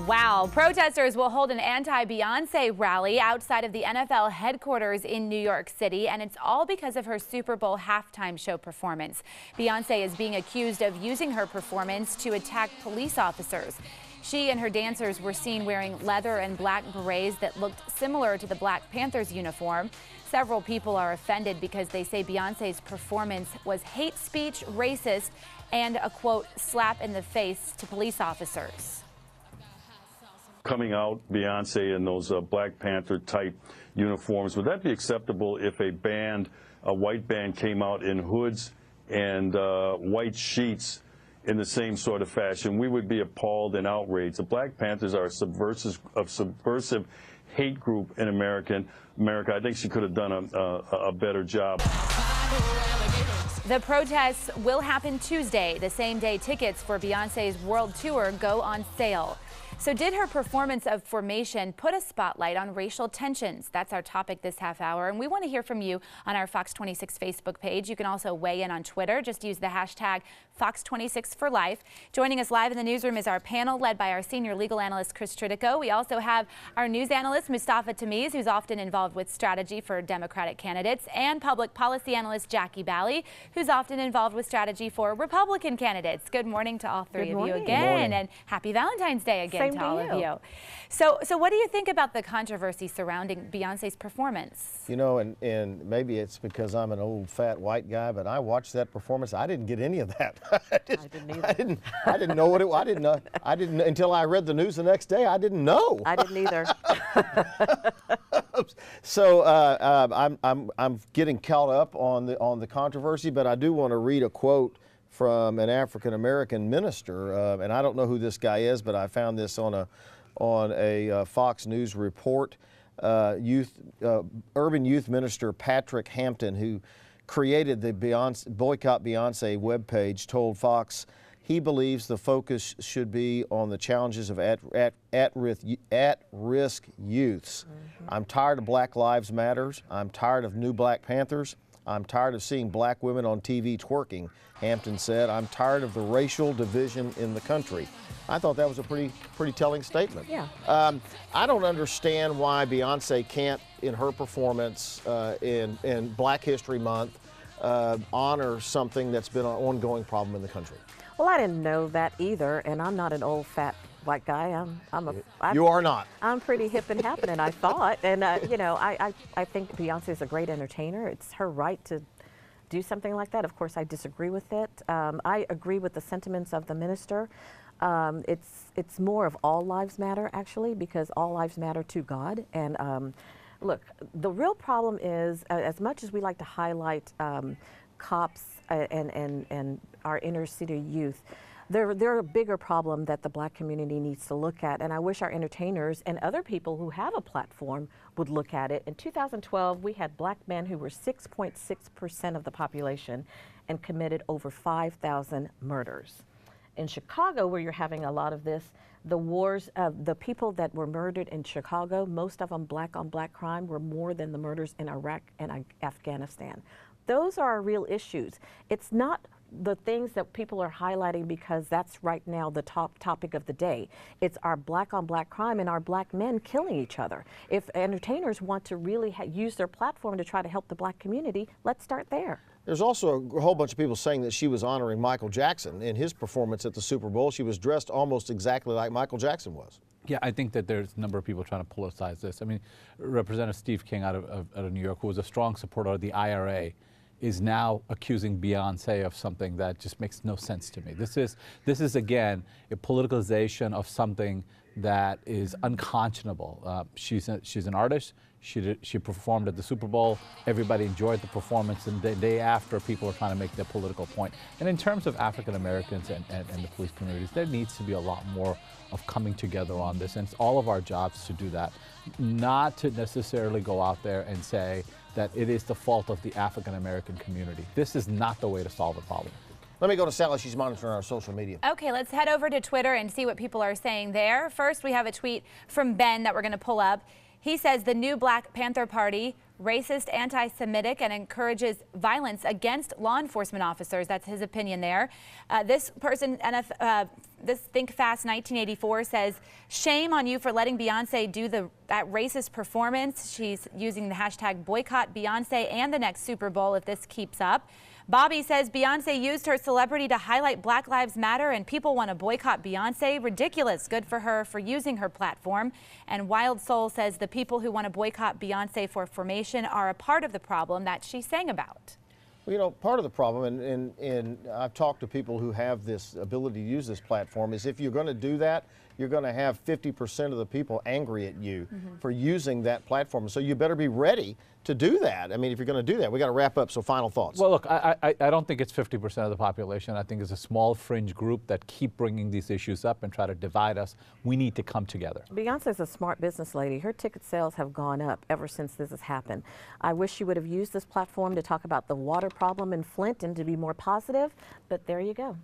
Wow. Protesters will hold an anti-Beyonce rally outside of the NFL headquarters in New York City, and it's all because of her Super Bowl halftime show performance. Beyonce is being accused of using her performance to attack police officers. She and her dancers were seen wearing leather and black berets that looked similar to the Black Panthers uniform. Several people are offended because they say Beyonce's performance was hate speech, racist, and a, quote, slap in the face to police officers. Coming out, Beyonce in those Black Panther type uniforms, would that be acceptable if a white band came out in hoods and white sheets in the same sort of fashion? We would be appalled and outraged. The Black Panthers are a subversive hate group in America. I think she could have done a better job. The protests will happen Tuesday, the same day tickets for Beyonce's world tour go on sale. So did her performance of Formation put a spotlight on racial tensions? That's our topic this half hour, and we want to hear from you on our Fox 26 Facebook page. You can also weigh in on Twitter. Just use the hashtag Fox26forlife. Joining us live in the newsroom is our panel led by our senior legal analyst, Chris Tritico. We also have our news analyst, Mustafa Tamiz, who's often involved with strategy for Democratic candidates, and public policy analyst, Jackie Bally, who's often involved with strategy for Republican candidates. Good morning to all three of you again, and happy Valentine's Day again. To all of you. So what do you think about the controversy surrounding Beyonce's performance? You know, and maybe it's because I'm an old fat white guy, but I watched that performance. I didn't get any of that. I didn't either. I didn't know what it was. I didn't until I read the news the next day. I didn't know. I didn't either. So I'm getting caught up on the controversy, but I do want to read a quote from an African-American minister, and I don't know who this guy is, but I found this on a Fox News report. Urban youth minister Patrick Hampton, who created the Boycott Beyonce webpage, told Fox he believes the focus should be on the challenges of at-risk youths. I'm tired of Black Lives Matters. I'm tired of new Black Panthers. I'm tired of seeing black women on TV twerking, Hampton said. I'm tired of the racial division in the country. I thought that was a pretty telling statement. Yeah. I don't understand why Beyonce can't, in her performance in Black History Month, honor something that's been an ongoing problem in the country. Well, I didn't know that either, and I'm not an old fat white guy. You are not. I'm pretty hip and happening, I thought. And, you know, I think Beyonce is a great entertainer. It's her right to do something like that. Of course, I disagree with it. I agree with the sentiments of the minister. It's more of all lives matter, actually, because all lives matter to God. And look, the real problem is, as much as we like to highlight cops and our inner city youth, they're a bigger problem that the black community needs to look at, and I wish our entertainers and other people who have a platform would look at it. In 2012, we had black men who were 6.6% of the population and committed over 5,000 murders. In Chicago, where you're having a lot of this, the wars, the people that were murdered in Chicago, most of them black on black crime, were more than the murders in Iraq and Afghanistan. Those are real issues. It's not the things that people are highlighting because that's right now the top topic of the day. It's our black on black crime and our black men killing each other. If entertainers want to really use their platform to try to help the black community, let's start there. There's also a whole bunch of people saying that she was honoring Michael Jackson in his performance at the Super Bowl. She was dressed almost exactly like Michael Jackson was. Yeah, I think that there's a number of people trying to politicize this. I mean, Representative Steve King out of New York, who was a strong supporter of the IRA, is now accusing Beyonce of something that just makes no sense to me. This is again a politicalization of something that is unconscionable. She's an artist. She performed at the Super Bowl. Everybody enjoyed the performance, and the day after, people are trying to make their political point. And in terms of African Americans and the police communities, there needs to be a lot more of coming together on this, and it's all of our jobs to do that. Not to necessarily go out there and say that it is the fault of the African American community. This is not the way to solve the problem. Let me go to Sally. She's monitoring our social media. Okay, let's head over to Twitter and see what people are saying there. First, we have a tweet from Ben that we're going to pull up. He says the new Black Panther Party racist, anti-Semitic, and encourages violence against law enforcement officers. That's his opinion there. This person, this Think Fast 1984 says, shame on you for letting Beyonce do that racist performance. She's using the hashtag boycott Beyonce and the next Super Bowl if this keeps up. Bobby says Beyonce used her celebrity to highlight Black Lives Matter and people want to boycott Beyonce. Ridiculous. Good for her for using her platform. And Wild Soul says the people who want to boycott Beyonce for formation are a part of the problem that she sang about. Well, you know, part of the problem, and I've talked to people who have this ability to use this platform, is if you're going to do that, you're going to have 50% of the people angry at you for using that platform. So you better be ready to do that. I mean, if you're going to do that, we got to wrap up. So final thoughts. Well, look, I don't think it's 50% of the population. I think it's a small fringe group that keep bringing these issues up and try to divide us. We need to come together. Beyonce's a smart business lady. Her ticket sales have gone up ever since this has happened. I wish she would have used this platform to talk about the water problem in Flint and to be more positive, but there you go.